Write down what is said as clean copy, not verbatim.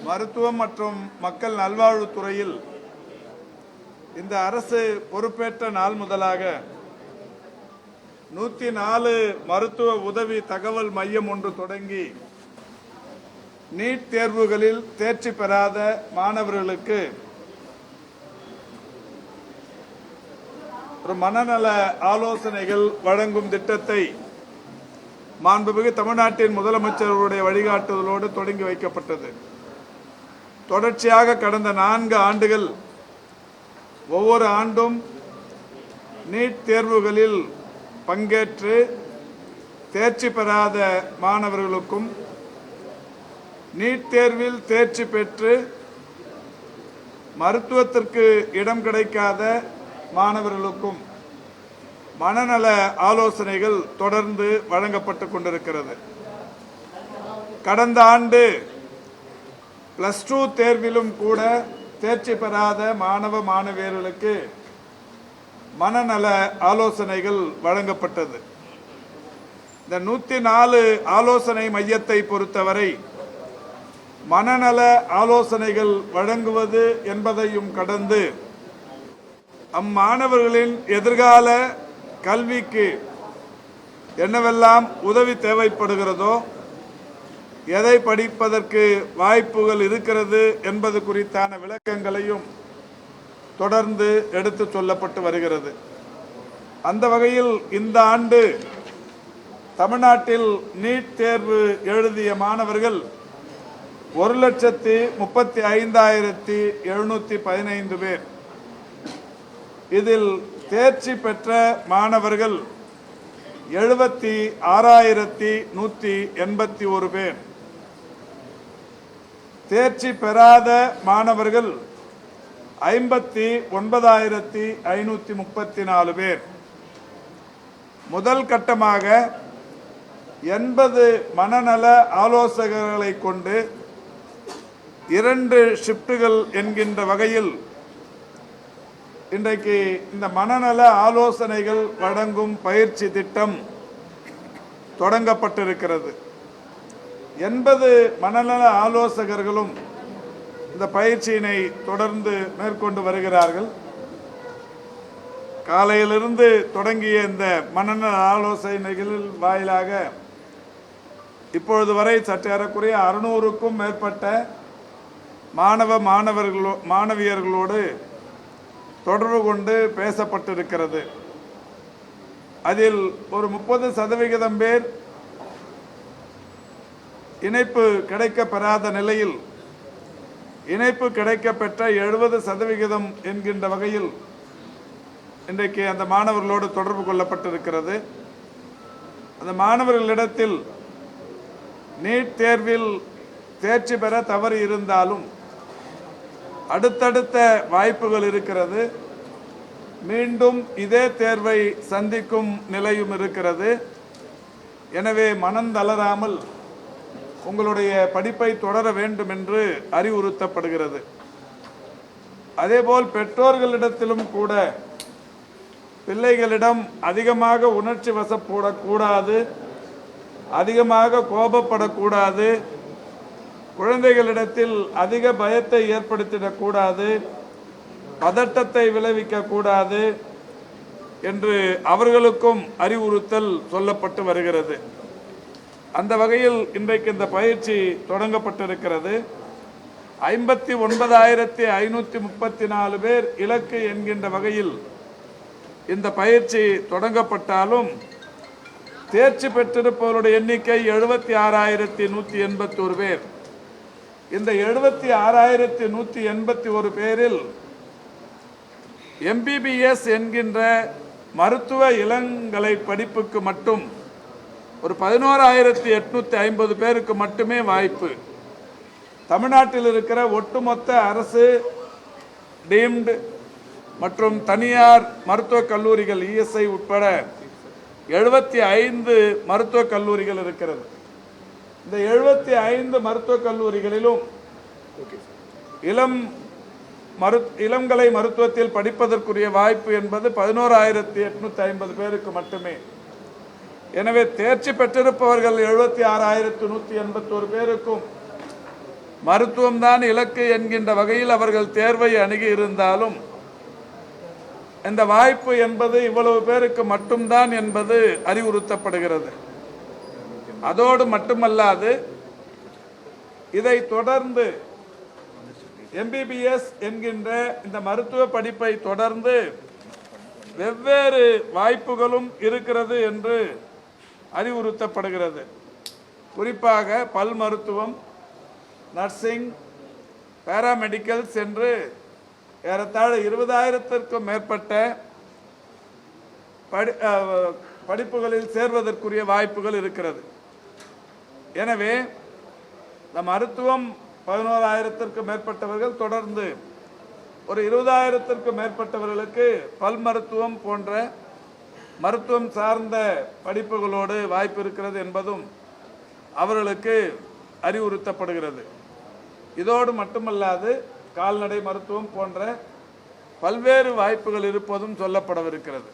மருத்துவம் மற்றும் மக்கள் நல்வாழ்வுத்துறையில் இந்த அரசு பொறுப்பேற்ற நாள் முதலாக 104 மருத்துவ உதவி தகவல் மையம் ஒன்று தொடங்கி நீட் தேர்வுகளில் தேர்ச்சி பெறாத மாணவர்களுக்கு ஒரு மனநல ஆலோசனைகள் வழங்கும் திட்டத்தை மாண்புமிகு தமிழ்நாட்டின் முதலமைச்சர்களுடைய வழிகாட்டுதலோடு தொடங்கி வைக்கப்பட்டது. தொடர்ச்சியாக கடந்த 4 ஆண்டுகள் ஒவ்வொரு ஆண்டும் நீட் தேர்வுகளில் பங்கேற்று தேர்ச்சி பெறாத மாணவர்களுக்கும் நீட் தேர்வில் தேர்ச்சி பெற்று மருத்துவத்திற்கு இடம் கிடைக்காத மாணவர்களுக்கும் மனநல ஆலோசனைகள் தொடர்ந்து வழங்கப்பட்டு கொண்டிருக்கிறது. கடந்த ஆண்டு +2 தேர்விலும் கூட தேர்ச்சி பெறாத மாணவ மாணவியர்களுக்கு மனநல ஆலோசனைகள் வழங்கப்பட்டது. இந்த 104 ஆலோசனை மையத்தை பொறுத்தவரை மனநல ஆலோசனைகள் வழங்குவது என்பதையும் கடந்து அம்மாணவர்களின் எதிர்கால கல்விக்கு என்னவெல்லாம் உதவி தேவைப்படுகிறதோ, எதை படிப்பதற்கு வாய்ப்புகள் இருக்கிறது என்பது குறித்தான விளக்கங்களையும் தொடர்ந்து எடுத்துச் சொல்லப்பட்டு வருகிறது. அந்த வகையில் இந்த ஆண்டு தமிழ்நாட்டில் நீட் தேர்வு எழுதிய மாணவர்கள் 1,35,715 பேர். இதில் தேர்ச்சி பெற்ற மாணவர்கள் 76,181 பேர். தேர்ச்சி பெறாத மாணவர்கள் 59,534 பேர். முதல் கட்டமாக 80 மனநல ஆலோசகர்களை கொண்டு 2 ஷிப்டுகள் என்கின்ற வகையில் இன்றைக்கு இந்த மனநல ஆலோசனைகள் வழங்கும் பயிற்சி திட்டம் தொடங்கப்பட்டிருக்கிறது. 80 மனநல ஆலோசகர்களும் இந்த பயிற்சியினை தொடர்ந்து மேற்கொண்டு வருகிறார்கள். காலையிலிருந்து தொடங்கிய இந்த மனநல ஆலோசனைகளில் வாயிலாக இப்பொழுது வரை சற்றேறக்குறைய 600க்கும் மேற்பட்ட மாணவியர்களோடு தொடர்பு கொண்டு பேசப்பட்டிருக்கிறது. அதில் ஒரு 30% பேர் இணைப்பு கிடைக்க பெறாத நிலையில் இணைப்பு கிடைக்க பெற்ற 70% என்கின்ற வகையில் இன்றைக்கு அந்த மாணவர்களோடு தொடர்பு கொள்ளப்பட்டிருக்கிறது. அந்த மாணவர்களிடத்தில் நீட் தேர்வில் தேர்ச்சி பெற தவறு இருந்தாலும் அடுத்தடுத்த வாய்ப்புகள் இருக்கிறது. மீண்டும் இதே தேர்வை சந்திக்கும் நிலையும் இருக்கிறது. எனவே மனம் தளராமல் உங்களுடைய படிப்பை தொடர வேண்டும் என்று அறிவுறுத்தப்படுகிறது. அதேபோல் பெற்றோர்களிடத்திலும் கூட பிள்ளைகளிடம் அதிகமாக உணர்ச்சி வசப்படக்கூடாது, அதிகமாக கோபப்படக்கூடாது, குழந்தைகளிடத்தில் அதிக பயத்தை ஏற்படுத்திடக்கூடாது, பதட்டத்தை விளைவிக்க கூடாது என்று அவர்களுக்கும் அறிவுறுத்தல் சொல்லப்பட்டு வருகிறது. அந்த வகையில் இன்றைக்கு இந்த பயிற்சி தொடங்கப்பட்டிருக்கிறது. 59,534 பேர் இலக்கு என்கின்ற வகையில் இந்த பயிற்சி தொடங்கப்பட்டாலும் தேர்ச்சி பெற்றிருப்பவருடைய எண்ணிக்கை 76,181 பேர். இந்த 76,181 பேரில் MBBS என்கின்ற மருத்துவ இளங்கலை படிப்புக்கு மட்டும் ஒரு 11,850 பேருக்கு மட்டுமே வாய்ப்பு. தமிழ்நாட்டில் இருக்கிற ஒட்டுமொத்த அரசு டீம்டு மற்றும் தனியார் மருத்துவக் கல்லூரிகள் ESI உட்பட 75 மருத்துவக் கல்லூரிகள் இருக்கிறது. இந்த 75 மருத்துவக் கல்லூரிகளிலும் இளங்கலை மருத்துவத்தில் படிப்பதற்குரிய வாய்ப்பு என்பது 11,850 பேருக்கு மட்டுமே. எனவே தேர்ச்சி பெற்றிருப்பவர்கள் 76,181 பேருக்கும் மருத்துவம்தான் இலக்கு என்கின்ற வகையில் அவர்கள் தேர்வை அணுகி இருந்தாலும் இந்த வாய்ப்பு என்பது இவ்வளவு பேருக்கு மட்டும்தான் என்பது அறிவுறுத்தப்படுகிறது. அதோடு மட்டுமல்லாது இதை தொடர்ந்து MBBS என்கின்ற இந்த மருத்துவ படிப்பை தொடர்ந்து வெவ்வேறு வாய்ப்புகளும் இருக்கிறது என்று அறிவுறுத்தப்படுகிறது. குறிப்பாக பல் மருத்துவம், நர்சிங், பாராமெடிக்கல்ஸ் என்று ஏறத்தாழ 20,000க்கும் மேற்பட்ட படிப்புகளில் சேர்வதற்குரிய வாய்ப்புகள் இருக்கிறது. எனவே இந்த மருத்துவம் 11,000க்கும் மேற்பட்டவர்கள், தொடர்ந்து ஒரு 20,000க்கும் மேற்பட்டவர்களுக்கு பல் மருத்துவம் போன்ற மருத்துவம் சார்ந்த படிப்புகளோடு வாய்ப்பு இருக்கிறது என்பதும் அவர்களுக்கு அறிவுறுத்தப்படுகிறது. இதோடு மட்டுமல்லாது கால்நடை மருத்துவம் போன்ற பல்வேறு வாய்ப்புகள் இருப்பதும் சொல்லப்படவிருக்கிறது.